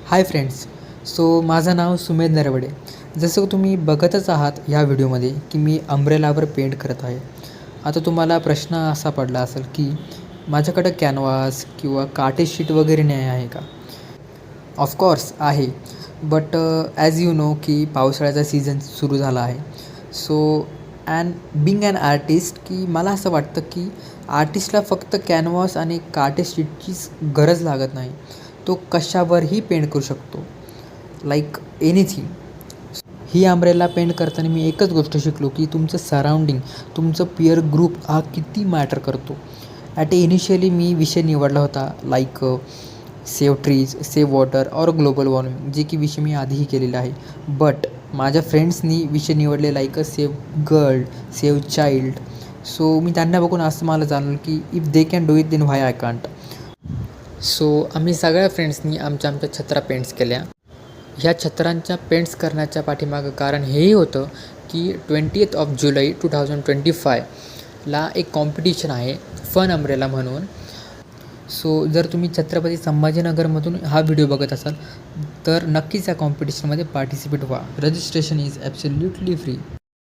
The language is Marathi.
Hi friends. माझं नाव सुमेध नरवडे. जसं तुम्ही बघतच आहात ह्या व्हिडिओमध्ये की मी अम्ब्रेलावर पेंट करत आहे. आता तुम्हाला प्रश्न असा पडला असेल की माझ्याकडं कॅनव्हास किंवा काटे शीट वगैरे नाही आहे का? ऑफकोर्स आहे. बट ॲज यू नो की पावसाळ्याचा सीझन सुरू झाला आहे. अँड बिंग ॲन आर्टिस्ट की मला असं वाटतं की आर्टिस्टला फक्त कॅनव्हास आणि काटे शीटचीच गरज लागत नाही. तो कशावरही पेंट करू शकतो, लाईक एनिथिंग. ही अम्ब्रेला पेंट करताना मी एकच गोष्ट शिकलो की तुमचं सराउंडिंग, तुमचं पियर ग्रुप हा किती मॅटर करतो. इनिशियली मी विषय निवडला होता like save trees, save water और ग्लोबल वॉर्मिंग, जे की विषय मी आधीही केलेला आहे. बट माझ्या फ्रेंड्सनी विषय निवडले like save girl, save child. मी त्यांना बघून असं मला जाणवलं की if they can do it then why I can't. आम्ही सगळ्या फ्रेंड्सनी आमच्या छत्र्या पेंट्स केल्या. ह्या छत्रांच्या पेंट्स करण्याच्या पाठीमागं कारण हेही होतं की 20th ऑफ जुलै 2025ला एक कॉम्पिटिशन आहे फन अम्ब्रेला म्हणून. जर तुम्ही छत्रपती संभाजीनगरमधून हा व्हिडिओ बघत असाल तर नक्कीच या कॉम्पिटिशनमध्ये पार्टिसिपेट व्हा. Registration is absolutely free.